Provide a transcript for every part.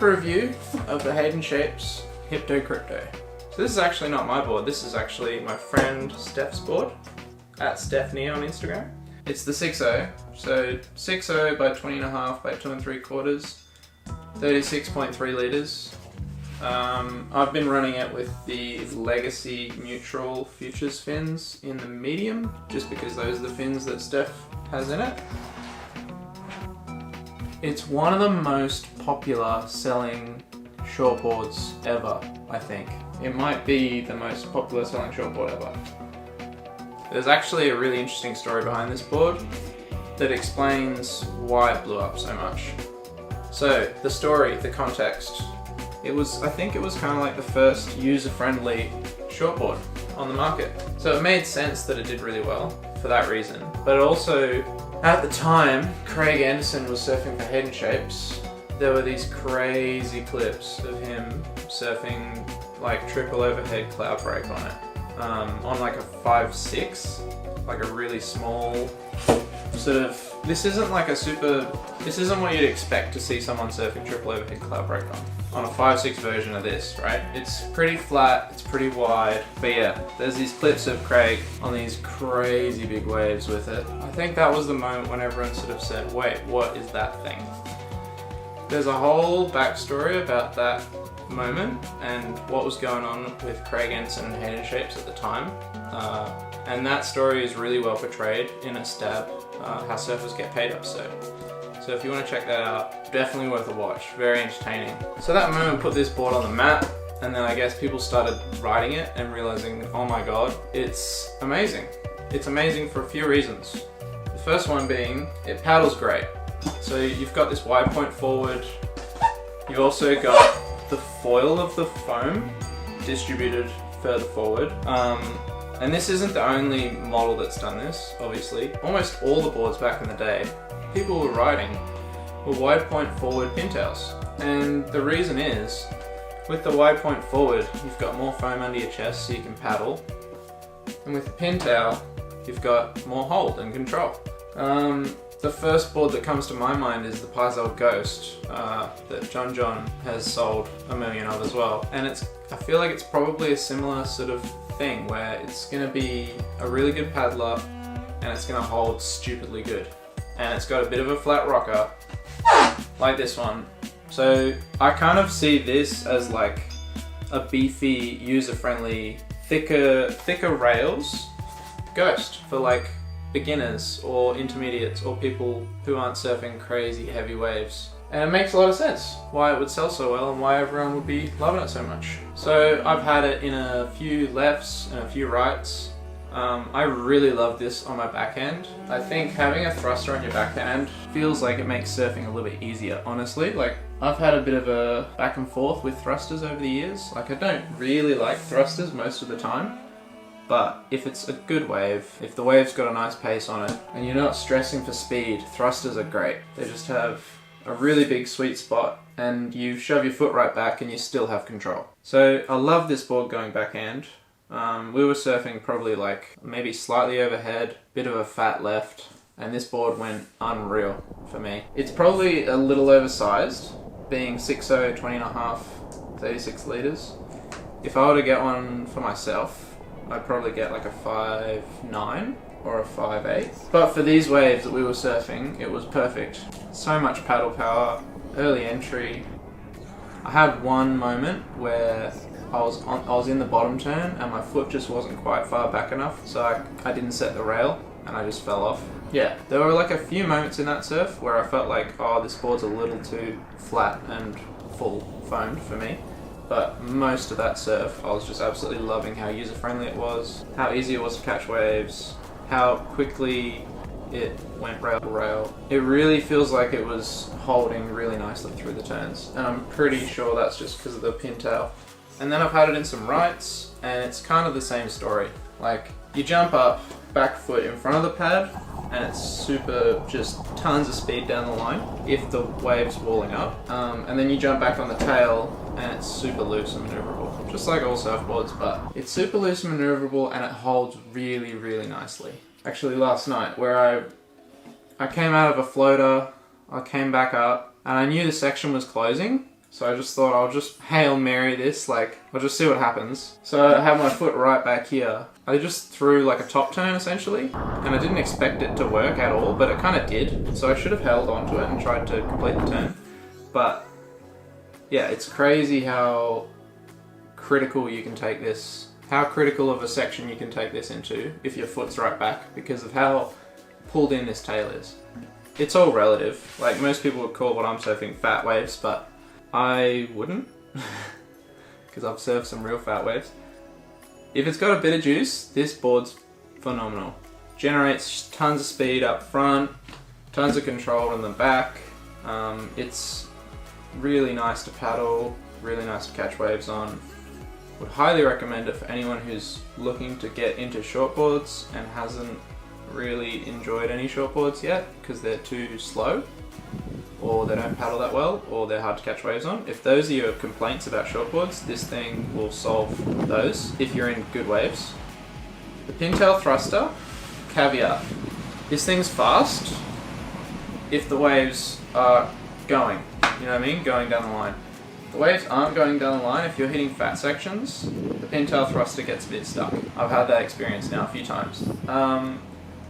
a review of the Hayden Shapes Hypto Krypto. So this is actually not my board, this is actually my friend Steph's board, at Stephanie on Instagram. It's the 6.0, so 6.0 by 20.5 by 2 3/4, 36.3 litres. I've been running it with the Legacy Neutral Futures fins in the medium, just because those are the fins that Steph has in it. It's one of the most popular selling shortboards ever, I think. It might be the most popular selling shortboard ever. There's actually a really interesting story behind this board that explains why it blew up so much. So, the story, the context. I think it was kind of like the first user-friendly shortboard on the market. So it made sense that it did really well for that reason. But also, at the time, Craig Addison was surfing for Hayden Shapes. There were these crazy clips of him surfing like triple overhead cloud break on it. On like a 5.6, like a really small sort of, this isn't what you'd expect to see someone surfing triple overhead cloud break on a 5.6 version of this, right? It's pretty flat, it's pretty wide, but yeah, there's these clips of Craig on these crazy big waves with it. I think that was the moment when everyone sort of said, wait, what is that thing? There's a whole backstory about that moment and what was going on with Craig Addison and Hayden Shapes at the time. And that story is really well portrayed in a stab, How Surfers Get Paid episode. So if you want to check that out, definitely worth a watch, very entertaining. So that moment put this board on the map, and then I guess people started riding it and realizing, oh my god, it's amazing. It's amazing for a few reasons. The first one being, it paddles great. So you've got this wide point forward, you also got the foil of the foam distributed further forward. And this isn't the only model that's done this, obviously. Almost all the boards back in the day, people were riding were wide point forward pintails. And the reason is, with the wide point forward, you've got more foam under your chest so you can paddle. And with the pintail, you've got more hold and control. The first board that comes to my mind is the Paizel Ghost that John has sold a million of as well. And I feel like it's probably a similar sort of thing where it's going to be a really good paddler and it's going to hold stupidly good. And it's got a bit of a flat rocker, like this one. So I kind of see this as like a beefy, user-friendly, thicker rails Ghost for like beginners or intermediates or people who aren't surfing crazy heavy waves. And it makes a lot of sense why it would sell so well and why everyone would be loving it so much. So I've had it in a few lefts and a few rights. I really love this on my backhand. I think having a thruster on your backhand feels like it makes surfing a little bit easier, honestly. Like, I've had a bit of a back and forth with thrusters over the years. Like, I don't really like thrusters most of the time. But if it's a good wave, if the wave's got a nice pace on it, and you're not stressing for speed, thrusters are great. They just have a really big sweet spot, and you shove your foot right back and you still have control. So I love this board going backhand. We were surfing probably like maybe slightly overhead, bit of a fat left, and this board went unreal for me. It's probably a little oversized, being 6.0, 20.5, 36 litres. If I were to get one for myself, I'd probably get like a 5.9 or a 5.8. But for these waves that we were surfing, it was perfect. So much paddle power, early entry. I had one moment where I was in the bottom turn and my foot just wasn't quite far back enough, so I didn't set the rail and I just fell off. Yeah, there were like a few moments in that surf where I felt like, oh, this board's a little too flat and full foamed for me. But most of that surf, I was just absolutely loving how user-friendly it was, how easy it was to catch waves, how quickly it went rail to rail. It really feels like it was holding really nicely through the turns, and I'm pretty sure that's just because of the pintail. And then I've had it in some rights, and it's kind of the same story. Like, you jump up, back foot in front of the pad, and it's super, just tons of speed down the line if the wave's walling up. And then you jump back on the tail, and it's super loose and maneuverable. Just like all surfboards, but it's super loose and maneuverable, and it holds really, really nicely. Actually, last night, where I came out of a floater, I came back up, and I knew the section was closing, So I just thought I'll just Hail Mary this, like, I'll just see what happens. So I have my foot right back here. I just threw like a top turn essentially, and I didn't expect it to work at all, but it kind of did. So I should have held onto it and tried to complete the turn. But yeah, it's crazy how critical you can take this, how critical of a section you can take this into if your foot's right back because of how pulled in this tail is. It's all relative. Like most people would call what I'm surfing fat waves, but I wouldn't, because I've surfed some real fat waves. If it's got a bit of juice, this board's phenomenal. Generates tons of speed up front, tons of control on the back. It's really nice to paddle, really nice to catch waves on. Would highly recommend it for anyone who's looking to get into shortboards and hasn't really enjoyed any shortboards yet because they're too slow, or they don't paddle that well, or they're hard to catch waves on. If those are your complaints about shortboards, this thing will solve those if you're in good waves. The pintail thruster, caveat. This thing's fast if the waves are going, you know what I mean? Going down the line. If the waves aren't going down the line, if you're hitting fat sections, the pintail thruster gets a bit stuck. I've had that experience now a few times.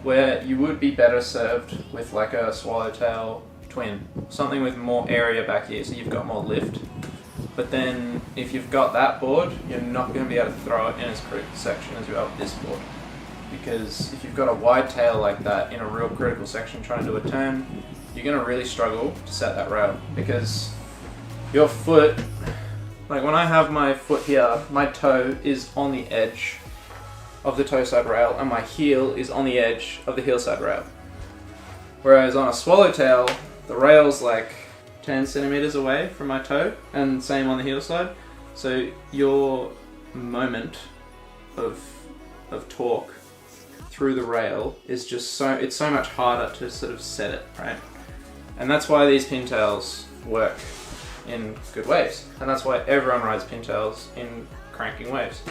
Where you would be better served with like a swallowtail twin, something with more area back here, so you've got more lift. But then if you've got that board, you're not going to be able to throw it in as critical section as you are with this board, because if you've got a wide tail like that in a real critical section trying to do a turn, you're going to really struggle to set that rail, because your foot, like when I have my foot here, my toe is on the edge of the toe side rail and my heel is on the edge of the heel side rail. Whereas on a swallowtail, the rail's like 10 centimeters away from my toe, and same on the heel side. So your moment of torque through the rail is just it's so much harder to sort of set it, right? And that's why these pintails work in good waves. And that's why everyone rides pintails in cranking waves.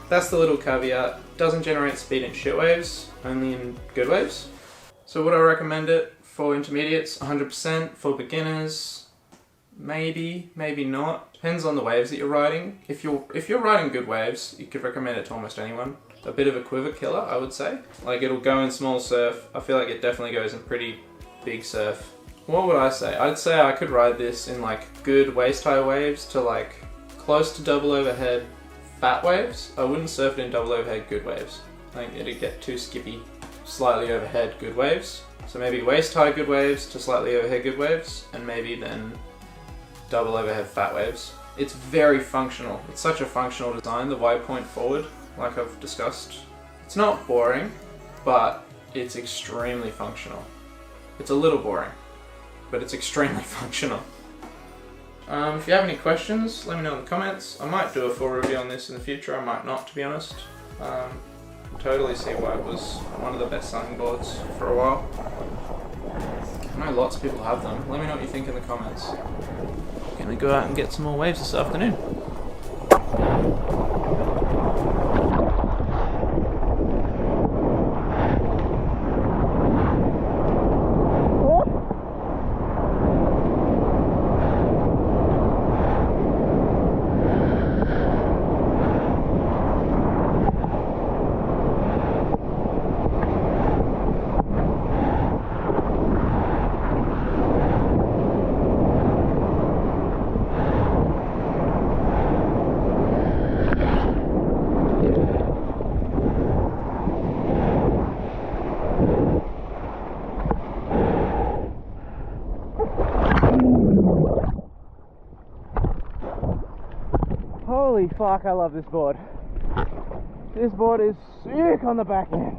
That's the little caveat. Doesn't generate speed in shit waves, only in good waves. So would I recommend it for intermediates? 100%. For beginners, maybe, maybe not. Depends on the waves that you're riding. If you're riding good waves, you could recommend it to almost anyone. A bit of a quiver killer, I would say. Like it'll go in small surf. I feel like it definitely goes in pretty big surf. What would I say? I'd say I could ride this in like good waist high waves to like close to double overhead fat waves. I wouldn't surf it in double overhead good waves. I think it'd get too skippy. Slightly overhead good waves. So maybe waist high good waves to slightly overhead good waves, and maybe then double overhead fat waves. It's very functional. It's such a functional design, the wide point forward, like I've discussed. It's not boring, but it's extremely functional. It's a little boring, but it's extremely functional. If you have any questions, let me know in the comments. I might do a full review on this in the future, I might not, to be honest. Totally see why it was one of the best selling boards for a while. I know lots of people have them. Let me know what you think in the comments. I'm gonna go out and get some more waves this afternoon. Holy fuck, I love this board. This board is sick on the back end.